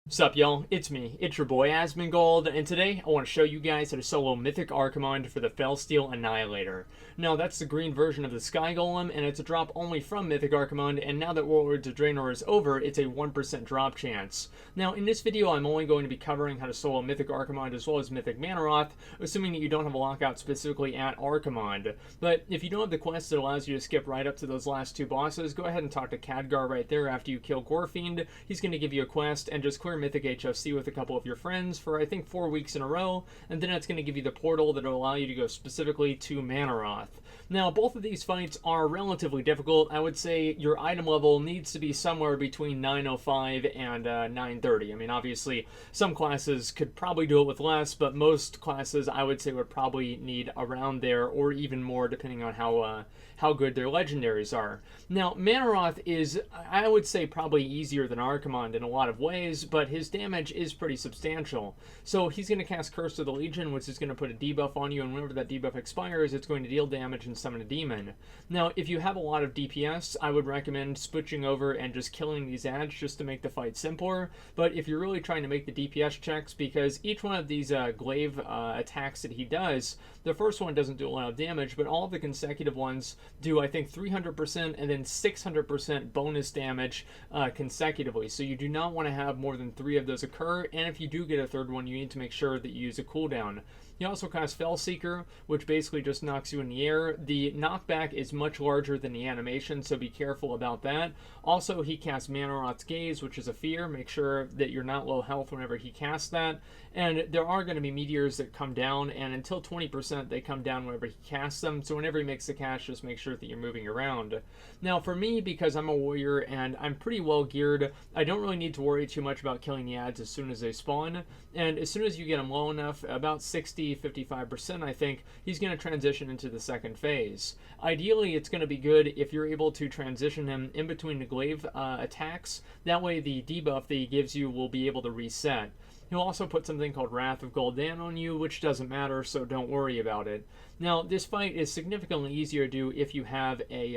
Sup y'all, it's me, it's your boy Asmongold, and today I want to show you guys how to solo Mythic Archimonde for the Felsteel Annhilliator. Now that's the green version of the Sky Golem, and it's a drop only from Mythic Archimonde, and now that Warlords of Draenor is over, it's a 1% drop chance. Now in this video I'm only going to be covering how to solo Mythic Archimonde as well as Mythic Manaroth, assuming that you don't have a lockout specifically at Archimonde. But if you don't have the quest that allows you to skip right up to those last two bosses, go ahead and talk to Khadgar right there after you kill Gorefiend. He's going to give you a quest, and just clear Mythic HFC with a couple of your friends for I think 4 weeks in a row, and then it's going to give you the portal that will allow you to go specifically to Manaroth. Now both of these fights are relatively difficult. I would say your item level needs to be somewhere between 905 and 930. I mean obviously some classes could probably do it with less, but most classes I would say would probably need around there or even more depending on how good their legendaries are. Now Manaroth is, I would say, probably easier than Archimonde in a lot of ways, but his damage is pretty substantial. So he's going to cast Curse of the Legion, which is going to put a debuff on you, and whenever that debuff expires, it's going to deal damage and summon a demon. Now, if you have a lot of DPS, I would recommend switching over and just killing these ads just to make the fight simpler. But if you're really trying to make the DPS checks, because each one of these glaive attacks that he does, the first one doesn't do a lot of damage, but all of the consecutive ones do, I think, 300% and then 600% bonus damage consecutively. So you do not want to have more than 3 of those occur, and if you do get a third one, you need to make sure that you use a cooldown. He also casts Fellseeker, which basically just knocks you in the air. The knockback is much larger than the animation, so be careful about that. Also, he casts Manaroth's Gaze, which is a fear. Make sure that you're not low health whenever he casts that. And there are going to be meteors that come down, and until 20% they come down whenever he casts them, so whenever he makes the cast, just make sure that you're moving around. Now for me, because I'm a warrior and I'm pretty well geared, I don't really need to worry too much about killing the ads as soon as they spawn, and as soon as you get them low enough, about 60-55% I think, he's going to transition into the second phase. Ideally it's going to be good if you're able to transition him in between the glaive attacks, that way the debuff that he gives you will be able to reset. He'll also put something called Wrath of Gul'dan on you, which doesn't matter, so don't worry about it. Now, this fight is significantly easier to do if you have a,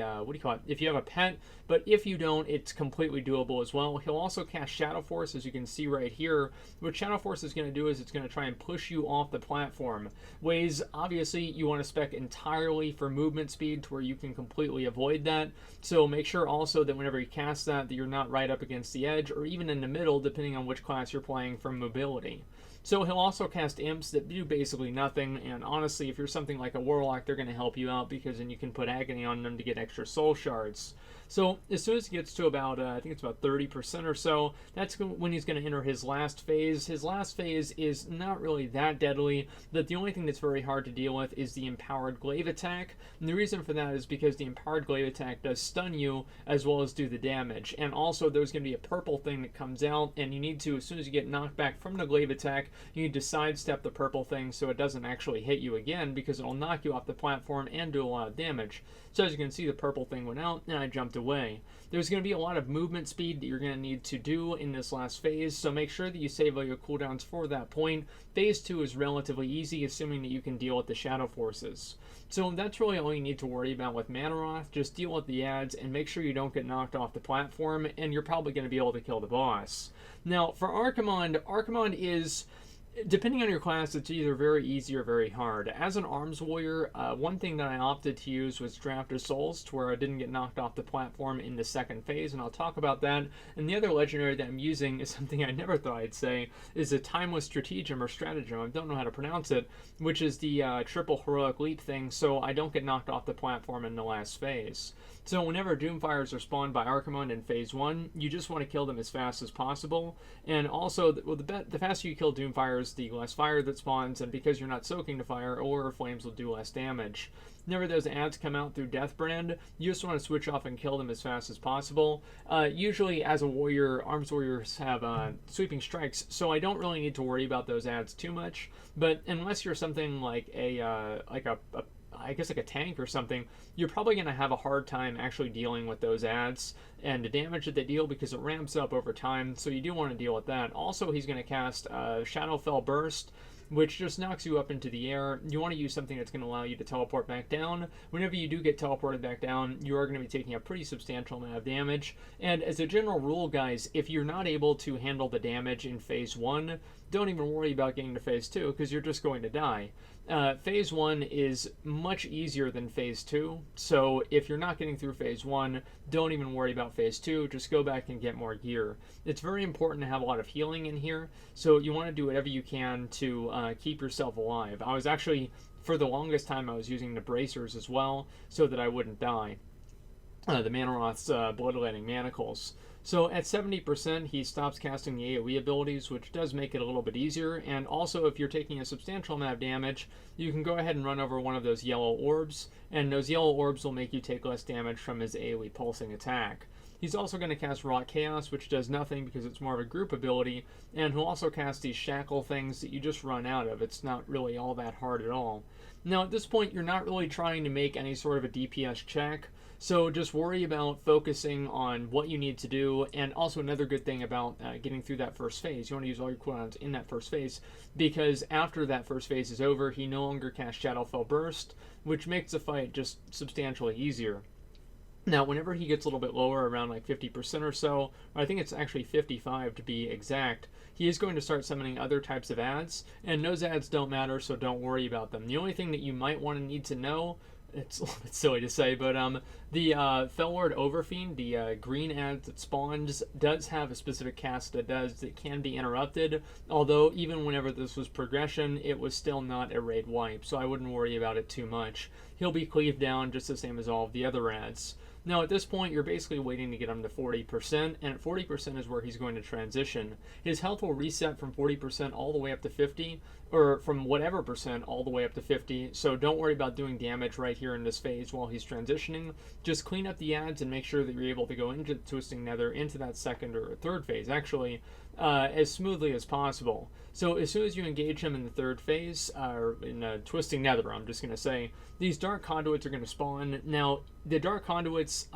if you have a pet, but if you don't, it's completely doable as well. He'll also cast Shadow Force, as you can see right here. What Shadow Force is going to do is it's going to try and push you off the platform. Ways, obviously, you want to spec entirely for movement speed to where you can completely avoid that. So make sure also that whenever you cast that you're not right up against the edge, or even in the middle, depending on which class you're playing for mobility. So he'll also cast imps that do basically nothing, and honestly, if you're something like a warlock, they're going to help you out because then you can put agony on them to get extra soul shards. So as soon as he gets to about, I think it's about 30% or so, that's when he's going to enter his last phase. His last phase is not really that deadly, but the only thing that's very hard to deal with is the Empowered Glaive attack. And the reason for that is because the Empowered Glaive attack does stun you as well as do the damage. And also there's going to be a purple thing that comes out, and you need to, as soon as you get knocked back from the glaive attack, you need to sidestep the purple thing so it doesn't actually hit you again, because it'll knock you off the platform and do a lot of damage. So as you can see, the purple thing went out and I jumped away. There's going to be a lot of movement speed that you're going to need to do in this last phase, so make sure that you save all your cooldowns for that point. Phase 2 is relatively easy, assuming that you can deal with the Shadow Forces. So that's really all you need to worry about with Manaroth. Just deal with the ads and make sure you don't get knocked off the platform, and you're probably going to be able to kill the boss. Now for Archimonde, Archimonde is, depending on your class, it's either very easy or very hard. As an arms warrior, one thing that I opted to use was Draft of Souls, to where I didn't get knocked off the platform in the second phase, and I'll talk about that. And the other legendary that I'm using is something I never thought I'd say, is a Timeless Stratagem or Stratagem, I don't know how to pronounce it, which is the triple heroic leap thing, so I don't get knocked off the platform in the last phase. So whenever Doomfires are spawned by Archimonde in phase 1, you just want to kill them as fast as possible. And also, the faster you kill Doomfires, the less fire that spawns, and because you're not soaking the fire, Aurora Flames will do less damage. Whenever those ads come out through Deathbrand, you just want to switch off and kill them as fast as possible. Usually, as a warrior, arms warriors have sweeping strikes, so I don't really need to worry about those ads too much. But unless you're something like I guess like a tank or something, you're probably going to have a hard time actually dealing with those ads. and the damage that they deal, because it ramps up over time, so you do want to deal with that. Also, he's going to cast Shadowfell Burst, which just knocks you up into the air. You want to use something that's going to allow you to teleport back down. Whenever you do get teleported back down, you are going to be taking a pretty substantial amount of damage. And as a general rule, guys, if you're not able to handle the damage in phase 1, don't even worry about getting to phase 2, because you're just going to die. Phase 1 is much easier than phase 2, so if you're not getting through phase 1, don't even worry about phase 2, just go back and get more gear. It's very important to have a lot of healing in here, so you want to do whatever you can to keep yourself alive. I was actually, for the longest time, I was using the bracers as well, so that I wouldn't die. The Manoroth's Bloodletting Manacles. So at 70%, he stops casting the AoE abilities, which does make it a little bit easier. And also, if you're taking a substantial amount of damage, you can go ahead and run over one of those yellow orbs, and those yellow orbs will make you take less damage from his AoE pulsing attack. He's also going to cast Wrought Chaos, which does nothing because it's more of a group ability, and he'll also cast these shackle things that you just run out of. It's not really all that hard at all. Now, at this point, you're not really trying to make any sort of a DPS check, so just worry about focusing on what you need to do. And also another good thing about getting through that first phase, you want to use all your cooldowns in that first phase, because after that first phase is over, he no longer casts Shadowfell Burst, which makes the fight just substantially easier. Now, whenever he gets a little bit lower, around like 50% or so, or I think it's actually 55 to be exact, he is going to start summoning other types of ads, and those ads don't matter, so don't worry about them. The only thing that you might want to need to know, it's a little bit silly to say, but the Fellward Overfiend, the green ad that spawns, does have a specific cast that can be interrupted, although even whenever this was progression, it was still not a raid wipe, so I wouldn't worry about it too much. He'll be cleaved down just the same as all of the other ads. Now, at this point, you're basically waiting to get him to 40%, and at 40% is where he's going to transition. His health will reset from 40% all the way up to 50, or from whatever percent all the way up to 50, so don't worry about doing damage right here in this phase while he's transitioning. Just clean up the ads and make sure that you're able to go into the Twisting Nether, into that second or third phase, actually, as smoothly as possible. So as soon as you engage him in the third phase, or in Twisting Nether, I'm just going to say, these Dark Conduits are going to spawn. Now, the Dark Conduits,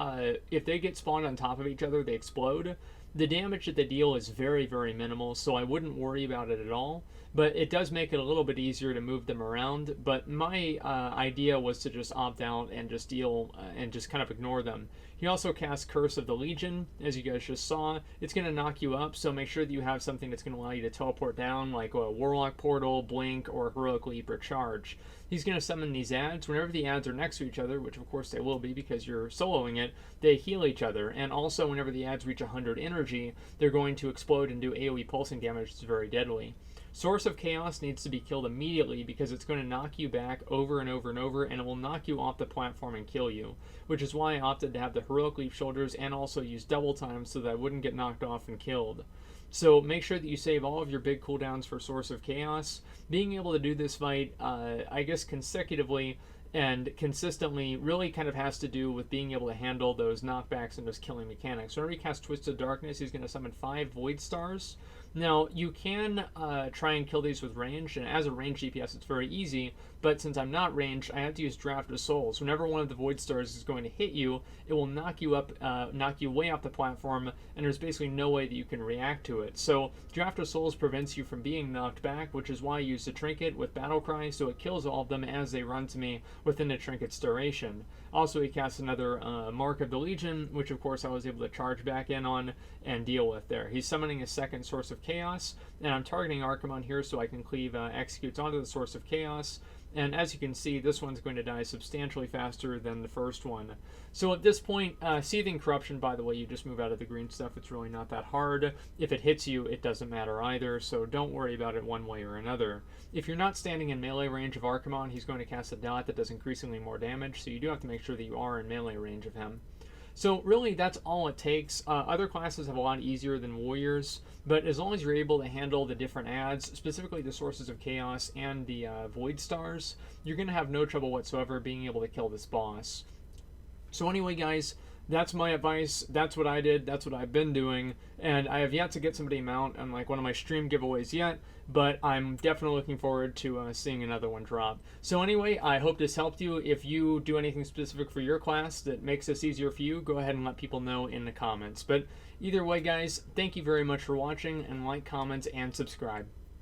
if they get spawned on top of each other, they explode. The damage that they deal is very, very minimal, so I wouldn't worry about it at all. But it does make it a little bit easier to move them around. But my idea was to just opt out and just deal and just kind of ignore them. He also casts Curse of the Legion, as you guys just saw. It's going to knock you up, so make sure that you have something that's going to allow you to teleport down, like a Warlock Portal, Blink, or Heroic Leap or Charge. He's going to summon these ads. Whenever the ads are next to each other, which of course they will be because you're soloing it, they heal each other. And also whenever the ads reach 100 energy, they're going to explode and do AoE pulsing damage that's very deadly. Source of Chaos needs to be killed immediately because it's going to knock you back over and over and over, and it will knock you off the platform and kill you, which is why I opted to have the Heroic Leap Shoulders and also use double time so that I wouldn't get knocked off and killed. So make sure that you save all of your big cooldowns for Source of Chaos. Being able to do this fight, I guess consecutively and consistently, really kind of has to do with being able to handle those knockbacks and those killing mechanics. Whenever he casts Twisted Darkness, he's going to summon 5 Void Stars. Now, you can try and kill these with range, and as a range DPS, it's very easy, but since I'm not ranged, I have to use Draft of Souls. Whenever one of the Void Stars is going to hit you, it will knock you up, knock you way off the platform, and there's basically no way that you can react to it. So, Draft of Souls prevents you from being knocked back, which is why I use the Trinket with Battle Cry, so it kills all of them as they run to me within the Trinket's duration. Also, he casts another Mark of the Legion, which of course I was able to charge back in on and deal with there. He's summoning a second Source of Chaos, and I'm targeting Archimonde here so I can cleave Executes onto the Source of Chaos. And as you can see, this one's going to die substantially faster than the first one. So at this point, Seething Corruption, by the way, you just move out of the green stuff. It's really not that hard. If it hits you, it doesn't matter either, so don't worry about it one way or another. If you're not standing in melee range of Archimonde, he's going to cast a dot that does increasingly more damage, so you do have to make sure that you are in melee range of him. So really, that's all it takes. Other classes have a lot easier than warriors, but as long as you're able to handle the different ads, specifically the Sources of Chaos and the Void Stars, you're going to have no trouble whatsoever being able to kill this boss. So anyway, guys, That's my advice. That's what I did. That's what I've been doing. And I have yet to get somebody mount on like one of my stream giveaways yet, but I'm definitely looking forward to seeing another one drop. So anyway, I hope this helped you. If you do anything specific for your class that makes this easier for you, go ahead and let people know in the comments. But either way, guys, thank you very much for watching, and like, comment, and subscribe.